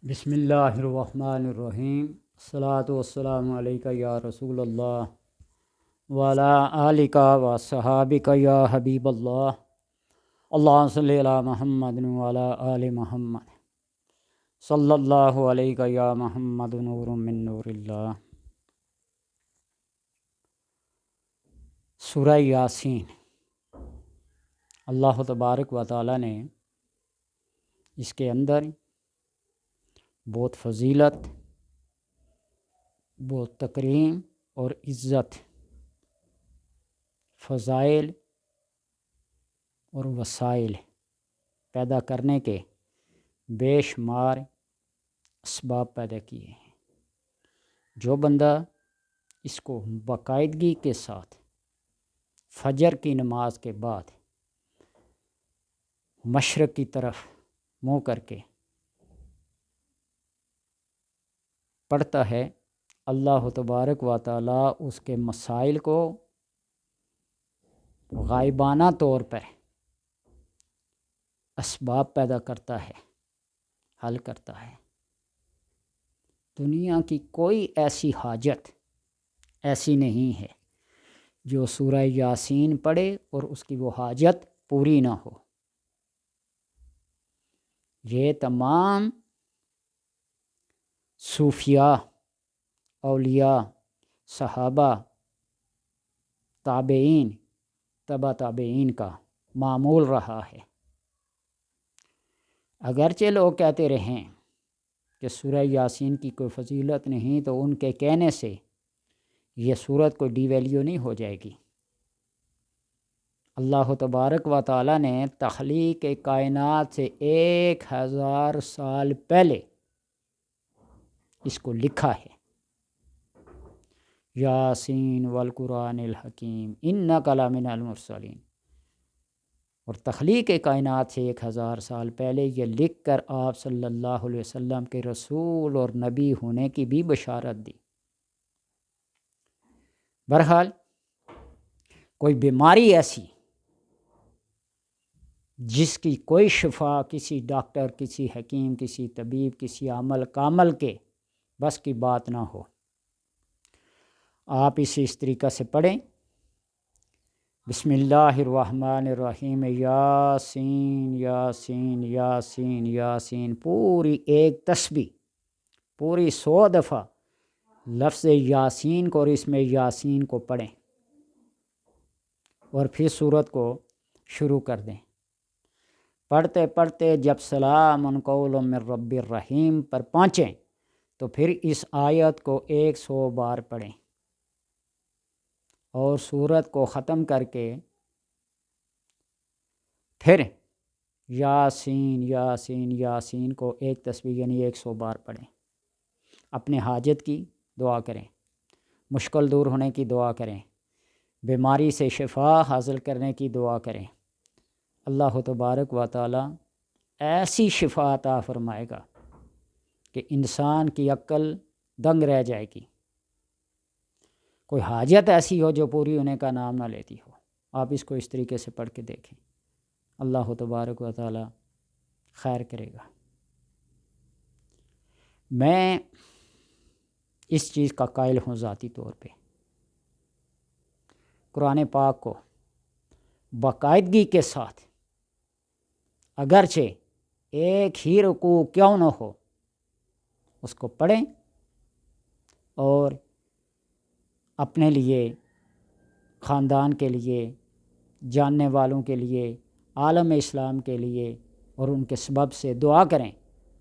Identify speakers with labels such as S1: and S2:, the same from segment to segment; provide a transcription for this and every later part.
S1: بسم اللہ الرحمن الرحیم، الصلاۃ والسلام علیکہ یا رسول اللہ وعلی آلکہ و صحابکہ یا حبیب اللہ، اللہم صلی علی محمد وعلی آل محمد، صلی اللہ علیکہ یا محمد نور من نور اللہ۔ سورہ یاسین، اللہ تبارک و تعالیٰ نے اس کے اندر بہت فضیلت، بہت تکریم اور عزت، فضائل اور وسائل پیدا کرنے کے بے شمار اسباب پیدا کیے ہیں۔ جو بندہ اس کو باقاعدگی کے ساتھ فجر کی نماز کے بعد مشرق کی طرف منہ کر کے پڑھتا ہے، اللہ تبارک و تعالیٰ اس کے مسائل کو غائبانہ طور پر اسباب پیدا کرتا ہے، حل کرتا ہے۔ دنیا کی کوئی ایسی حاجت ایسی نہیں ہے جو سورہ یاسین پڑھے اور اس کی وہ حاجت پوری نہ ہو۔ یہ تمام صوفیاء، اولیاء، صحابہ، تابعین، تبع تابعین کا معمول رہا ہے۔ اگرچہ لوگ کہتے رہیں کہ سورہ یاسین کی کوئی فضیلت نہیں، تو ان کے کہنے سے یہ سورت کوئی ڈی ویلیو نہیں ہو جائے گی۔ اللہ تبارک و تعالیٰ نے تخلیق کائنات سے 1000 سال پہلے اس کو لکھا ہے۔ یاسین والقرآن الحکیم انک لمن المرسلین، اور تخلیق کائنات سے 1000 سال پہلے یہ لکھ کر آپ صلی اللہ علیہ وسلم کے رسول اور نبی ہونے کی بھی بشارت دی۔ بہرحال کوئی بیماری ایسی جس کی کوئی شفا کسی ڈاکٹر، کسی حکیم، کسی طبیب، کسی عمل کامل کے بس کی بات نہ ہو، آپ اسے اس طریقہ سے پڑھیں، بسم اللہ الرحمن الرحیم، یاسین یاسین یاسین یاسین، پوری ایک تسبیح، پوری 100 دفعہ لفظ یاسین کو اور اس میں یاسین کو پڑھیں، اور پھر سورت کو شروع کر دیں۔ پڑھتے پڑھتے جب سلام قول من رب الرحیم پر پہنچیں تو پھر اس آیت کو 100 بار پڑھیں، اور سورت کو ختم کر کے پھر یاسین یاسین یاسین کو ایک تسبیح یعنی 100 بار پڑھیں۔ اپنے حاجت کی دعا کریں، مشکل دور ہونے کی دعا کریں، بیماری سے شفا حاصل کرنے کی دعا کریں۔ اللہ تبارک و تعالی ایسی شفا عطا فرمائے گا کہ انسان کی عقل دنگ رہ جائے گی۔ کوئی حاجت ایسی ہو جو پوری ہونے کا نام نہ لیتی ہو، آپ اس کو اس طریقے سے پڑھ کے دیکھیں، اللہ تبارک و تعالی خیر کرے گا۔ میں اس چیز کا قائل ہوں ذاتی طور پہ، قرآن پاک کو باقاعدگی کے ساتھ اگرچہ ایک ہی رکوع کیوں نہ ہو اس کو پڑھیں، اور اپنے لیے، خاندان کے لیے، جاننے والوں کے لیے، عالم اسلام کے لیے اور ان کے سبب سے دعا کریں۔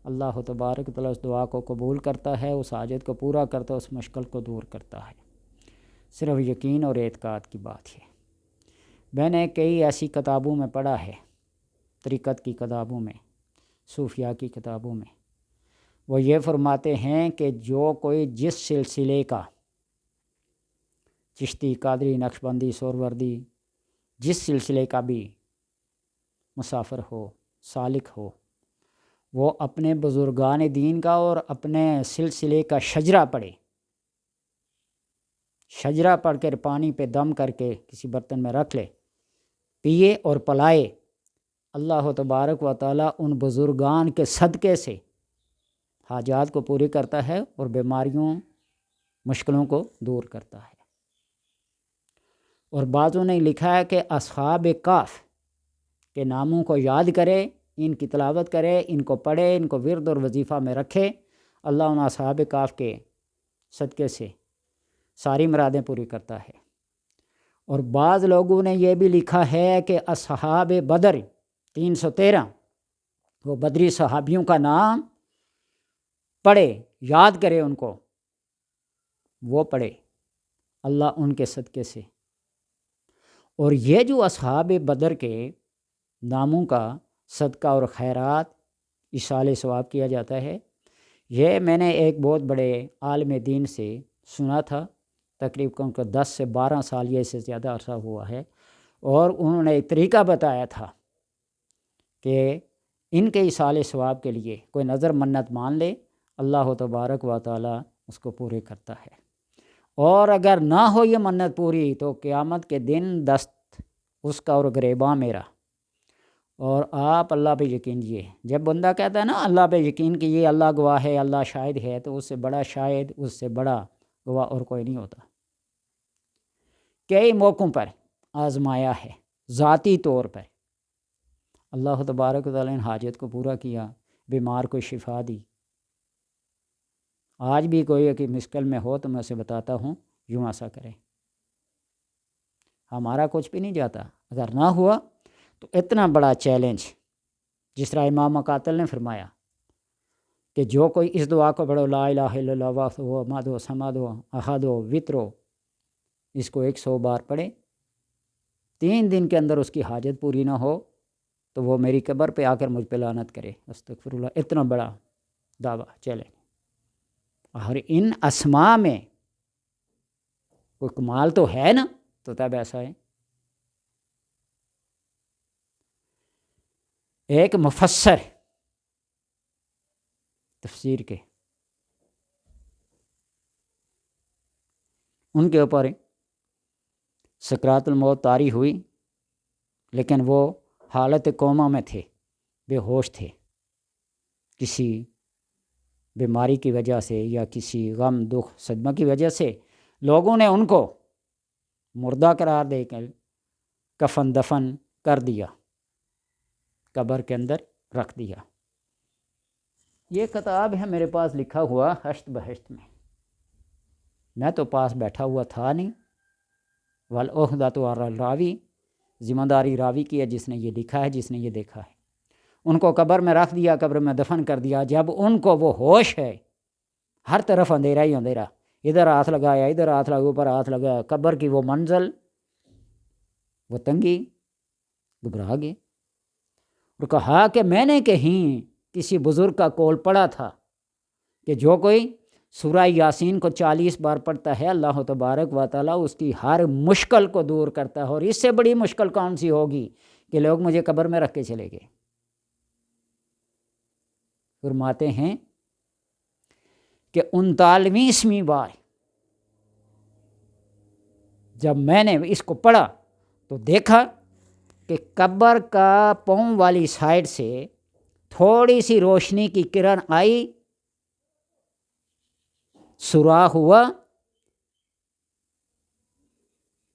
S1: اللہ تبارک و تعالیٰ اس دعا کو قبول کرتا ہے، اس حاجت کو پورا کرتا ہے، اس مشکل کو دور کرتا ہے۔ صرف یقین اور اعتقاد کی بات ہے۔ میں نے کئی ایسی کتابوں میں پڑھا ہے، طریقت کی کتابوں میں، صوفیاء کی کتابوں میں، وہ یہ فرماتے ہیں کہ جو کوئی جس سلسلے کا، چشتی، قادری، نقشبندی، سہروردی، جس سلسلے کا بھی مسافر ہو، سالک ہو، وہ اپنے بزرگان دین کا اور اپنے سلسلے کا شجرہ پڑھے، شجرہ پڑھ کر پانی پہ دم کر کے کسی برتن میں رکھ لے، پیے اور پلائے، اللہ تبارک و تعالیٰ ان بزرگان کے صدقے سے حاجات کو پوری کرتا ہے اور بیماریوں مشکلوں کو دور کرتا ہے۔ اور بعضوں نے لکھا ہے کہ اصحاب کہف کے ناموں کو یاد کرے، ان کی تلاوت کرے، ان کو پڑھے، ان کو ورد اور وظیفہ میں رکھے، اللہ ان اصحاب کہف کے صدقے سے ساری مرادیں پوری کرتا ہے۔ اور بعض لوگوں نے یہ بھی لکھا ہے کہ اصحاب بدر 313 وہ بدری صحابیوں کا نام پڑھے، یاد کرے، ان کو وہ پڑھے، اللہ ان کے صدقے سے۔ اور یہ جو اصحاب بدر کے ناموں کا صدقہ اور خیرات ایصال ثواب کیا جاتا ہے، یہ میں نے ایک بہت بڑے عالم دین سے سنا تھا، تقریباً 10 سے 12 سال یہ سے زیادہ عرصہ ہوا ہے، اور انہوں نے ایک طریقہ بتایا تھا کہ ان کے ایصال ثواب کے لیے کوئی نظر منت مان لے، اللہ تبارک و تعالی اس کو پورے کرتا ہے، اور اگر نہ ہو یہ منت پوری تو قیامت کے دن دست اس کا اور گریباں میرا۔ اور آپ اللہ پہ یقین کیجیے، جب بندہ کہتا ہے نا اللہ پہ یقین کیجیے، اللہ گواہ ہے، اللہ شاہد ہے، تو اس سے بڑا شاہد، اس سے بڑا گواہ اور کوئی نہیں ہوتا۔ کئی موقعوں پر آزمایا ہے، ذاتی طور پر اللہ تبارک و تعالیٰ نے حاجت کو پورا کیا، بیمار کو شفا دی۔ آج بھی کوئی کہ مشکل میں ہو تو میں اسے بتاتا ہوں یوں ایسا کرے، ہمارا کچھ بھی نہیں جاتا۔ اگر نہ ہوا تو اتنا بڑا چیلنج، جس طرح امام مقاتل نے فرمایا کہ جو کوئی اس دعا کو پڑھو، لا الہ الا اللہ وحدہ احد صمد احد وتر، اس کو 100 بار پڑھے، 3 دن کے اندر اس کی حاجت پوری نہ ہو تو وہ میری قبر پہ آ کر مجھ پہ لعنت کرے، استغفر اللہ۔ اتنا بڑا دعویٰ چیلنج، اور ان اسماء میں کوئی کمال تو ہے نا، تو تب ایسا ہے۔ ایک مفسر تفسیر کے، ان کے اوپر سکرات الموت طاری ہوئی، لیکن وہ حالت کوما میں تھے، بے ہوش تھے، کسی بیماری کی وجہ سے یا کسی غم دکھ صدمہ کی وجہ سے لوگوں نے ان کو مردہ قرار دے کر کفن دفن کر دیا، قبر کے اندر رکھ دیا۔ یہ کتاب ہے میرے پاس لکھا ہوا ہشت بہشت میں تو پاس بیٹھا ہوا تھا نہیں، والعہدۃ علی الراوی، ذمہ داری راوی کی ہے جس نے یہ لکھا ہے، جس نے یہ دیکھا ہے۔ ان کو قبر میں رکھ دیا، قبر میں دفن کر دیا۔ جب ان کو وہ ہوش ہے، ہر طرف اندھیرا ہی اندھیرا، ادھر ہاتھ لگایا، ادھر ہاتھ لگایا، اوپر ہاتھ لگایا، قبر کی وہ منزل، وہ تنگی، گھبرا گئے اور کہا کہ میں نے کہیں کسی بزرگ کا قول پڑھا تھا کہ جو کوئی سورہ یاسین کو 40 بار پڑھتا ہے، اللہ تبارک و تعالیٰ اس کی ہر مشکل کو دور کرتا ہے۔ اور اس سے بڑی مشکل کون سی ہوگی کہ لوگ مجھے قبر میں رکھ کے چلے گئے۔ فرماتے ہیں کہ 39ویں بار جب میں نے اس کو پڑھا تو دیکھا کہ قبر کا پاؤں والی سائڈ سے تھوڑی سی روشنی کی کرن آئی، سوراخ ہوا،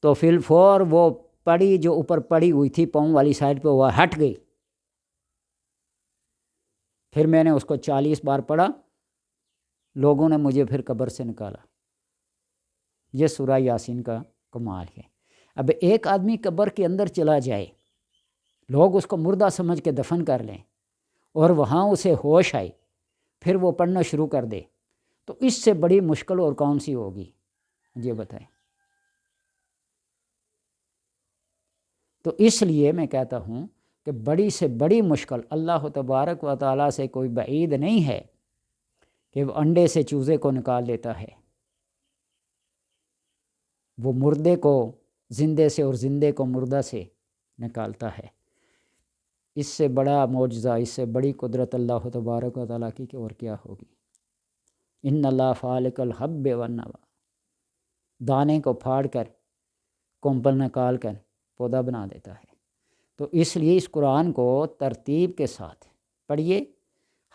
S1: تو فی الفور وہ پڑی جو اوپر پڑی ہوئی تھی پاؤں والی سائڈ پہ، وہ ہٹ گئی۔ پھر میں نے اس کو 40 بار پڑھا، لوگوں نے مجھے پھر قبر سے نکالا۔ یہ سورہ یاسین کا کمال ہے۔ اب ایک آدمی قبر کے اندر چلا جائے، لوگ اس کو مردہ سمجھ کے دفن کر لیں، اور وہاں اسے ہوش آئے، پھر وہ پڑھنا شروع کر دے، تو اس سے بڑی مشکل اور کون سی ہوگی؟ یہ بتائیں۔ تو اس لیے میں کہتا ہوں کہ بڑی سے بڑی مشکل، اللہ تبارک و تعالیٰ سے کوئی بعید نہیں ہے کہ وہ انڈے سے چوزے کو نکال دیتا ہے، وہ مردے کو زندے سے اور زندے کو مردہ سے نکالتا ہے۔ اس سے بڑا معجزہ، اس سے بڑی قدرت اللہ تبارک و تعالیٰ کی کہ اور کیا ہوگی۔ ان اللہ فالق الحب والنوى، دانے کو پھاڑ کر، کمپل نکال کر پودا بنا دیتا ہے۔ تو اس لیے اس قرآن کو ترتیب کے ساتھ پڑھیے،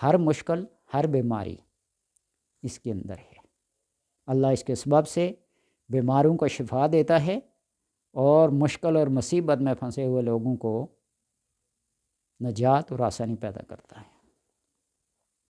S1: ہر مشکل، ہر بیماری اس کے اندر ہے۔ اللہ اس کے سبب سے بیماروں کو شفا دیتا ہے اور مشکل اور مصیبت میں پھنسے ہوئے لوگوں کو نجات اور آسانی پیدا کرتا ہے۔